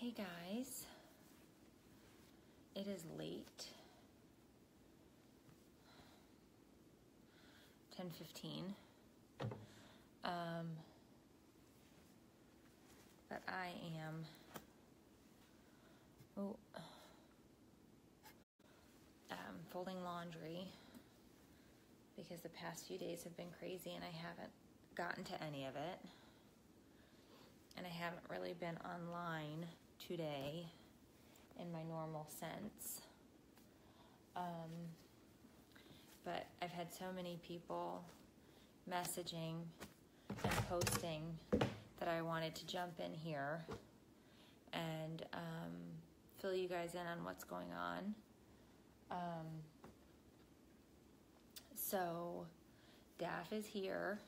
Hey guys, it is late, 10:15, but I am, folding laundry because the past few days have been crazy and I haven't gotten to any of it, and I haven't really been online today in my normal sense, but I've had so many people messaging and posting that I wanted to jump in here and fill you guys in on what's going on. So Daph is here.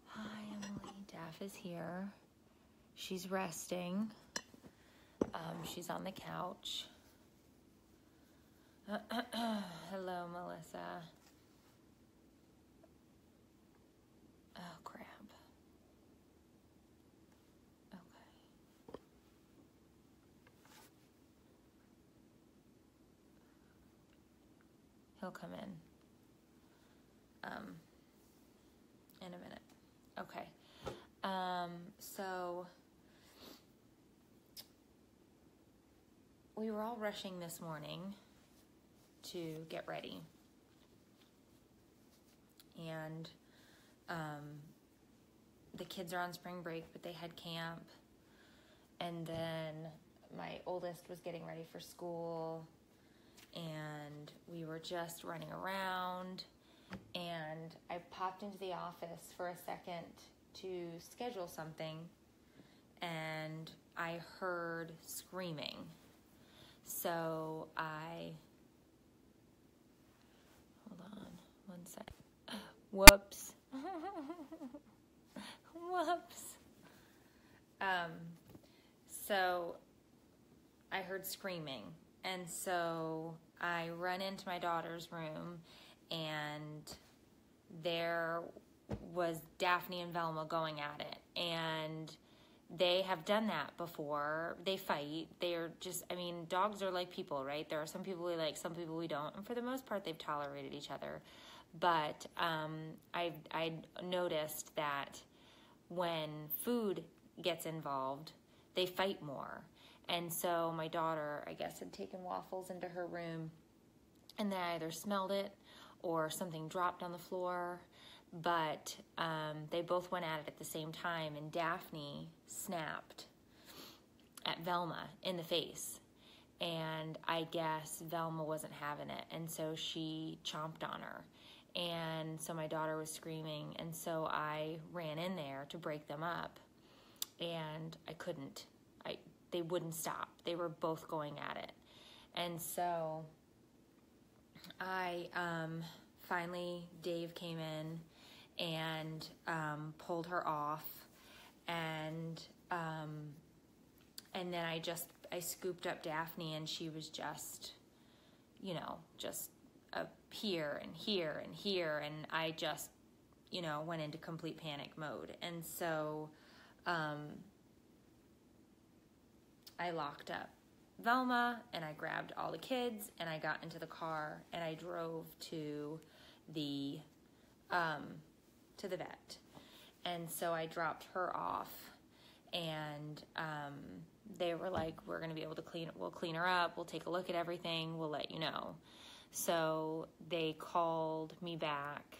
Hi, Emily. Daph is here. She's resting. She's on the couch. Hello, Melissa. Oh, crap. Okay. He'll come in a minute. Okay. So we were all rushing this morning to get ready, and the kids are on spring break, but they had camp, and then my oldest was getting ready for school, and we were just running around, and I popped into the office for a second to schedule something, and I heard screaming. So hold on one sec. Whoops. Whoops. So I heard screaming, and so I run into my daughter's room, and there was Daphne and Velma going at it, and they have done that before. They fight. They're just, dogs are like people, right? There are some people we like, some people we don't, and for the most part, they've tolerated each other. But I noticed that when food gets involved, they fight more. And so my daughter, I guess, had taken waffles into her room, and then I either smelled it or something dropped on the floor. But they both went at it at the same time, and Daphne snapped at Velma in the face. And I guess Velma wasn't having it, and so she chomped on her. And so my daughter was screaming, and so I ran in there to break them up, and I couldn't. They wouldn't stop. They were both going at it. And so finally, Dave came in and pulled her off, and then I scooped up Daphne, and she was just up here and here and here, and I just went into complete panic mode. And so I locked up Velma, and I grabbed all the kids, and I got into the car, and I drove to the vet. And so I dropped her off, and they were like, we're going to be able to we'll clean her up, we'll take a look at everything, we'll let you know. So they called me back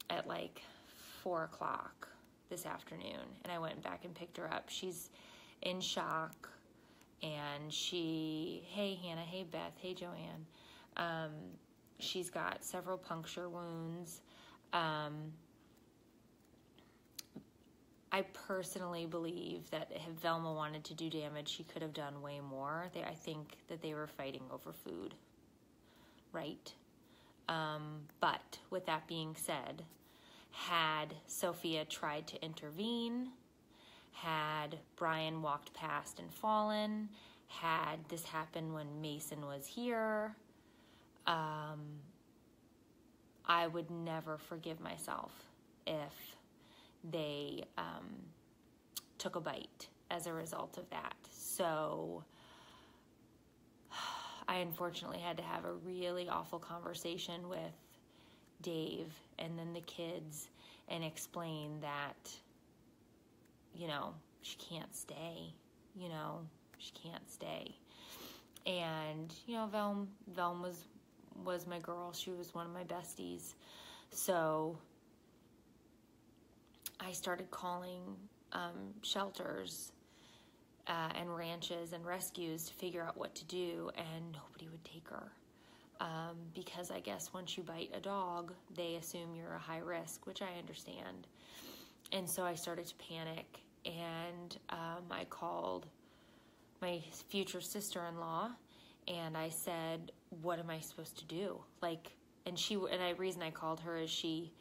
at 4:00 this afternoon, and I went back and picked her up. She's in shock, and hey Hannah, hey Beth, hey Joanne. She's got several puncture wounds. I personally believe that if Velma wanted to do damage, she could have done way more. I think that they were fighting over food, right? But with that being said, had Sophia tried to intervene, had Brian walked past and fallen, had this happened when Mason was here, I would never forgive myself if they took a bite as a result of that. So I unfortunately had to have a really awful conversation with Dave and then the kids and explain that, you know, she can't stay, you know, she can't stay. And, you know, Velm was my girl. She was one of my besties. So I started calling shelters and ranches and rescues to figure out what to do, and nobody would take her. Because I guess once you bite a dog, they assume you're a high risk, which I understand. And so I started to panic, and I called my future sister-in-law, and I said, what am I supposed to do? Like, and the reason I called her is she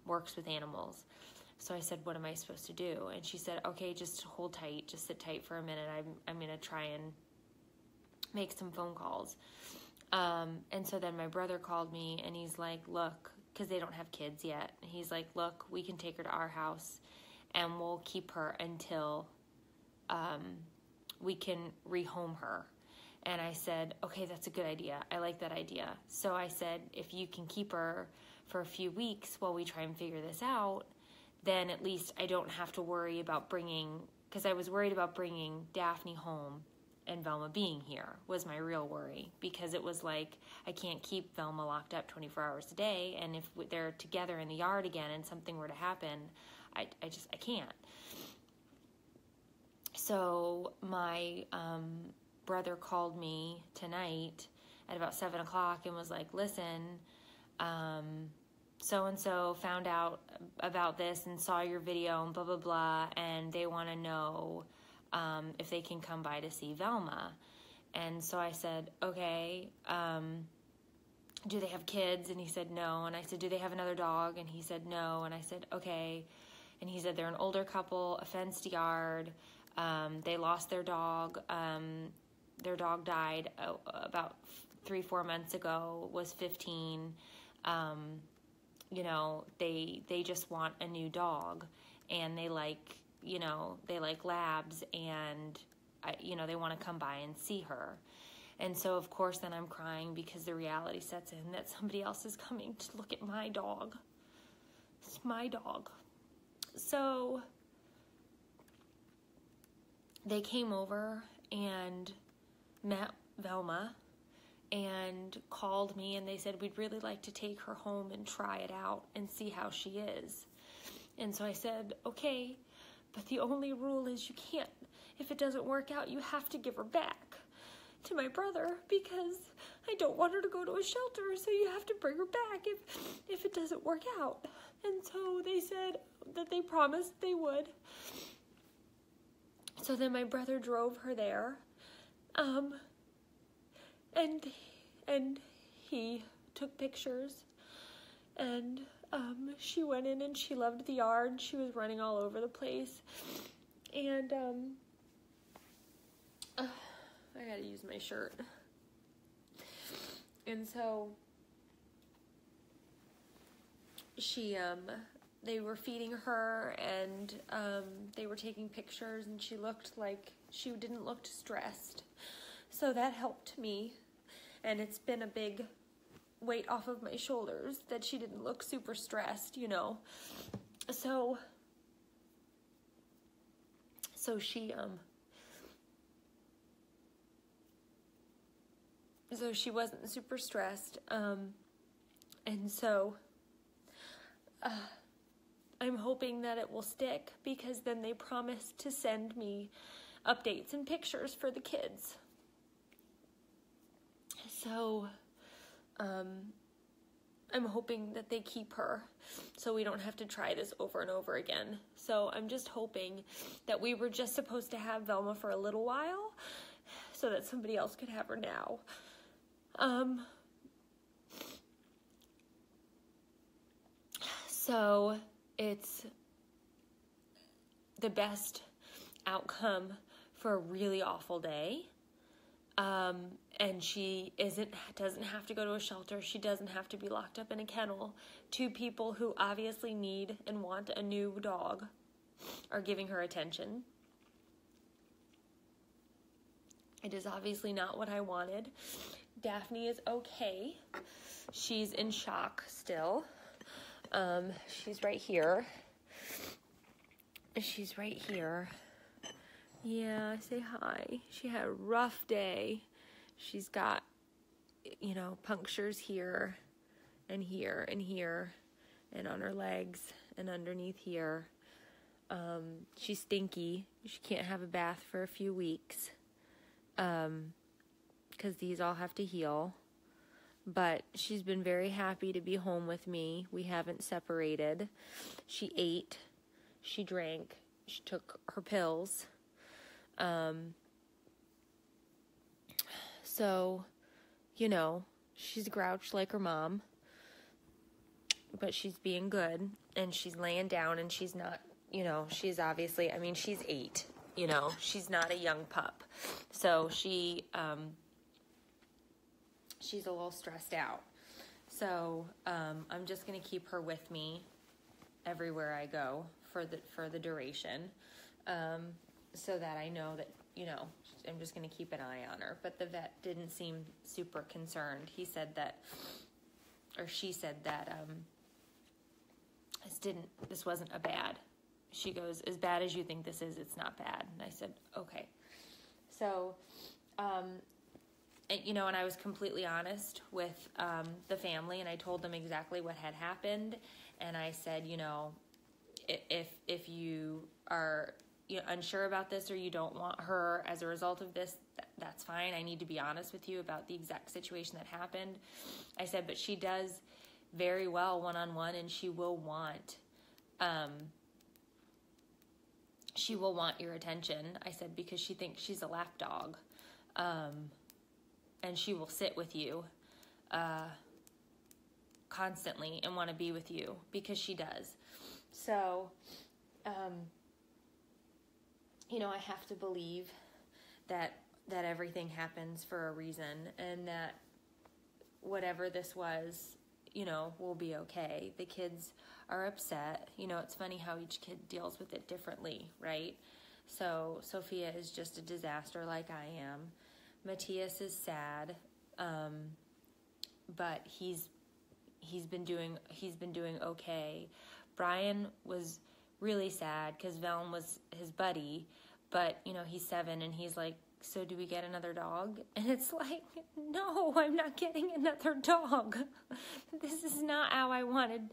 works with animals. So I said, what am I supposed to do? And she said, okay, just hold tight, just sit tight for a minute. I'm going to try and make some phone calls. And so then my brother called me, and he's like, look, because they don't have kids yet. He's like, look, we can take her to our house, and we'll keep her until we can rehome her. And I said, okay, that's a good idea. I like that idea. So I said, if you can keep her for a few weeks while we try and figure this out, then at least I don't have to worry about because I was worried about bringing Daphne home and Velma being here was my real worry, because it was like, I can't keep Velma locked up 24 hours a day, and if they're together in the yard again and something were to happen, I can't. So my brother called me tonight at about 7 o'clock and was like, listen, so-and-so found out about this and saw your video and blah, blah, blah, and they want to know if they can come by to see Velma. And so I said, okay, do they have kids? And he said, no. And I said, do they have another dog? And he said, no. And I said, okay. And he said, they're an older couple, a fenced yard. They lost their dog. Their dog died about 3-4 months ago, was 15. You know, they just want a new dog, and they like labs, and they want to come by and see her. And so of course then I'm crying, because the reality sets in that somebody else is coming to look at my dog. It's my dog. So they came over and met Velma and called me, and they said, we'd really like to take her home and try it out and see how she is. And so I said, okay, but the only rule is you can't, if it doesn't work out, you have to give her back to my brother, because I don't want her to go to a shelter, so you have to bring her back if it doesn't work out. And so they said that they promised they would. So then my brother drove her there, and he took pictures, and she went in and she loved the yard. She was running all over the place, and I gotta use my shirt. And so they were feeding her, and they were taking pictures, and she didn't look stressed. So that helped me, and it's been a big weight off of my shoulders that she didn't look super stressed, you know. So she wasn't super stressed, and so I'm hoping that it will stick, because then they promised to send me updates and pictures for the kids. So I'm hoping that they keep her so we don't have to try this over and over again. So I'm just hoping that we were just supposed to have Velma for a little while so that somebody else could have her now. So it's the best outcome for a really awful day. And she doesn't have to go to a shelter. She doesn't have to be locked up in a kennel. 2 people who obviously need and want a new dog are giving her attention. It is obviously not what I wanted. Daphne is okay. She's in shock still. She's right here. She's right here. Yeah, say hi. She had a rough day. She's got, you know, punctures here and here and here and on her legs and underneath here. She's stinky. She can't have a bath for a few weeks because these all have to heal. But she's been very happy to be home with me. We haven't separated. She ate. She drank. She took her pills. So, you know, she's grouched like her mom. But she's being good. And she's laying down and she's not, you know, she's obviously, I mean, she's 8. You know, she's not a young pup. So she's a little stressed out. So I'm just going to keep her with me everywhere I go for the duration, so that I know that, you know, I'm just going to keep an eye on her. But the vet didn't seem super concerned. He said that, or she said that this wasn't a bad. She goes, as bad as you think this is, it's not bad. And I said, okay. So, you know, and I was completely honest with the family, and I told them exactly what had happened. And I said, you know, if you are, you know, unsure about this or you don't want her as a result of this, that's fine. I need to be honest with you about the exact situation that happened. I said, but she does very well one-on-one, and she will want your attention. I said, because she thinks she's a lap dog. And she will sit with you constantly and want to be with you, because she does. So, you know, I have to believe that everything happens for a reason, and that whatever this was, you know, will be okay. The kids are upset. You know, it's funny how each kid deals with it differently, right? So Sophia is just a disaster like I am. Matthias is sad, but he's been doing okay. Brian was really sad because Velm was his buddy, but, you know, he's 7 and he's like, so do we get another dog? And it's like, no, I'm not getting another dog. This is not how I wanted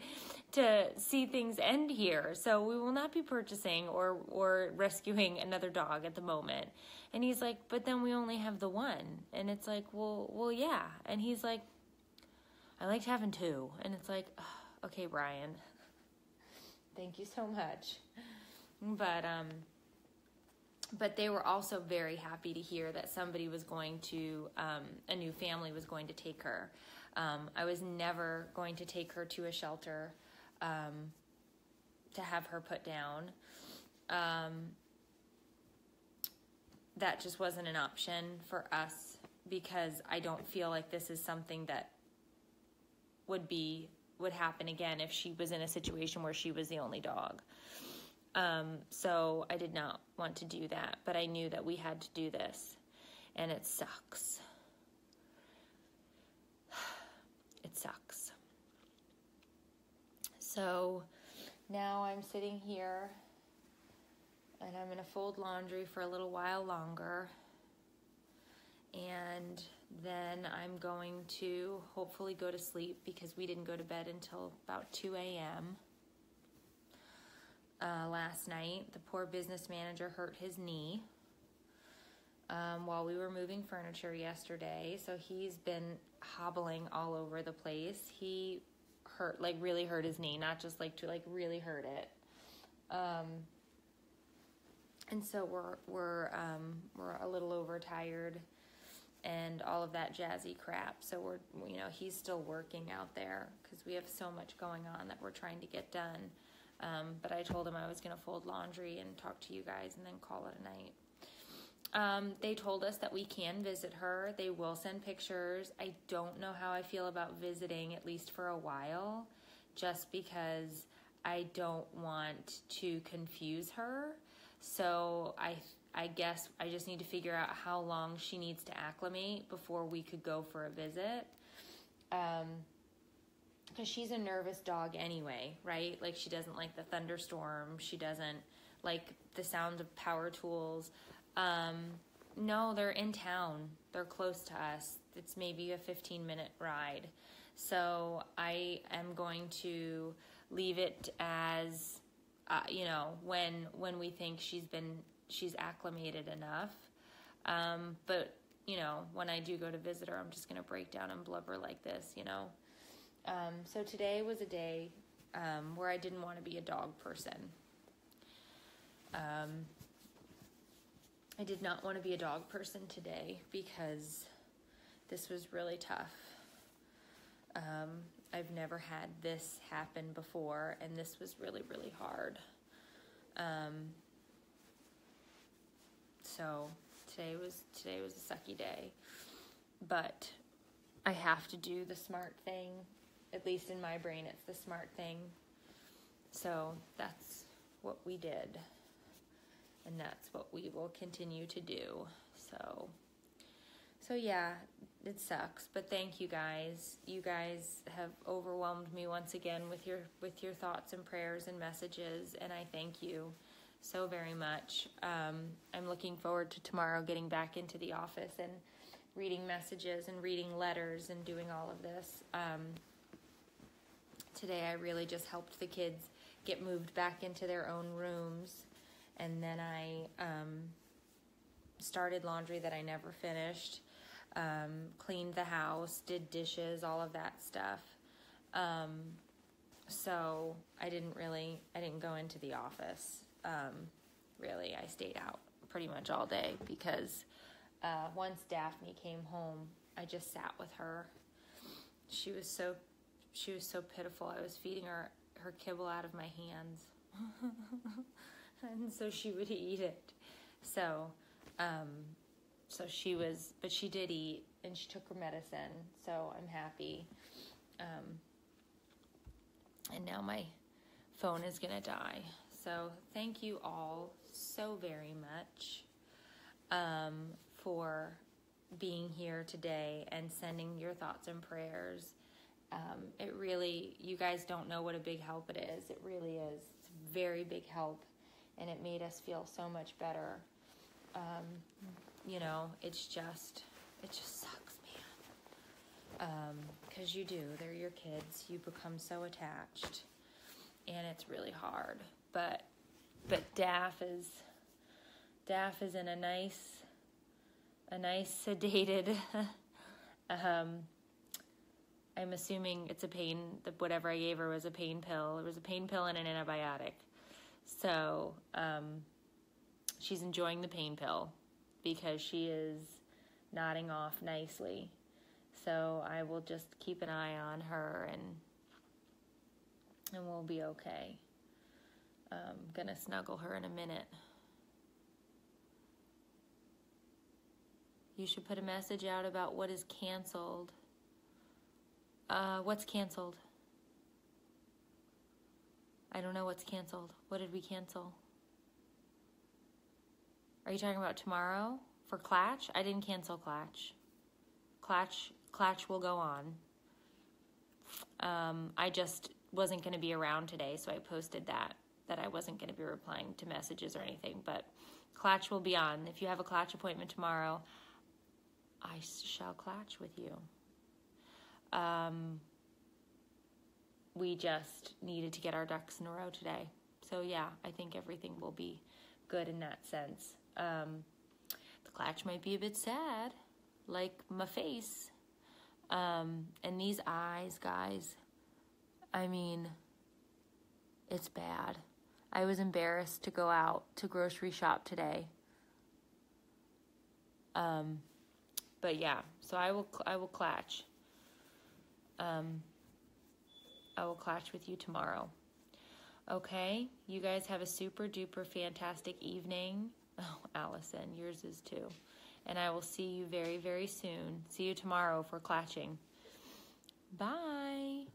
to see things end here. So we will not be purchasing or rescuing another dog at the moment. And he's like, but then we only have the one. And it's like, well, yeah. And he's like, I liked having 2. And it's like, oh, okay, Brian, thank you so much. But they were also very happy to hear that somebody was going to, a new family was going to take her. I was never going to take her to a shelter to have her put down. That just wasn't an option for us, because I don't feel like this is something that would happen again if she was in a situation where she was the only dog. So I did not want to do that, but I knew that we had to do this, and it sucks. It sucks. So now I'm sitting here, and I'm going to fold laundry for a little while longer, and then I'm going to hopefully go to sleep, because we didn't go to bed until about 2 a.m. Last night. The poor business manager hurt his knee while we were moving furniture yesterday, so he's been hobbling all over the place. He really hurt his knee, not just really hurt it. And so we're a little overtired and all of that jazzy crap. So he's still working out there because we have so much going on that we're trying to get done. But I told him I was going to fold laundry and talk to you guys and then call it a night. They told us that we can visit her. They will send pictures. I don't know how I feel about visiting, at least for a while, just because I don't want to confuse her. So I I guess I just need to figure out how long she needs to acclimate before we could go for a visit. Because she's a nervous dog anyway, right? Like, she doesn't like the thunderstorm. She doesn't like the sound of power tools. No, they're in town. They're close to us. It's maybe a 15-minute ride. So I am going to leave it as, when we think she's acclimated enough. But, when I do go to visit her, I'm just going to break down and blubber like this, So today was a day where I didn't want to be a dog person. I did not want to be a dog person today because this was really tough. I've never had this happen before, and this was really, really hard. So today was a sucky day, but I have to do the smart thing. At least in my brain, it's the smart thing. So that's what we did. And that's what we will continue to do. So yeah, it sucks. But thank you guys. You guys have overwhelmed me once again with your thoughts and prayers and messages. And I thank you so very much. I'm looking forward to tomorrow getting back into the office and reading messages and reading letters and doing all of this. Today I really just helped the kids get moved back into their own rooms, and then I started laundry that I never finished, cleaned the house, did dishes, all of that stuff. So I didn't go into the office. Really, I stayed out pretty much all day because once Daphne came home, I just sat with her. She was so pitiful. I was feeding her kibble out of my hands. And so she would eat it. So she did eat, and she took her medicine, so I'm happy. And now my phone is gonna die. So thank you all so very much for being here today and sending your thoughts and prayers. It really, you guys don't know what a big help it is. It really is. It's a very big help, and it made us feel so much better. It just sucks, man. Because you do. They're your kids. You become so attached, and it's really hard. But Daph is in a nice sedated. I'm assuming it's whatever I gave her was a pain pill. It was a pain pill and an antibiotic. So she's enjoying the pain pill because she is nodding off nicely. So I will just keep an eye on her and we'll be okay. I'm gonna snuggle her in a minute. You should put a message out about what is canceled. What's canceled? I don't know what's canceled. What did we cancel? Are you talking about tomorrow for Clatch? I didn't cancel Clatch. Clatch will go on. I just wasn't going to be around today, so I posted that I wasn't going to be replying to messages or anything. But Clatch will be on. If you have a Clatch appointment tomorrow, I shall Clatch with you. We just needed to get our ducks in a row today. So yeah, I think everything will be good in that sense. The Clatch might be a bit sad, like my face. And these eyes, guys, I mean, it's bad. I was embarrassed to go out to grocery shop today. But yeah, so I will Clatch. I will Clatch with you tomorrow. Okay, you guys have a super duper fantastic evening. Oh, Allison, yours is too. And I will see you very, very soon. See you tomorrow for Clatching. Bye.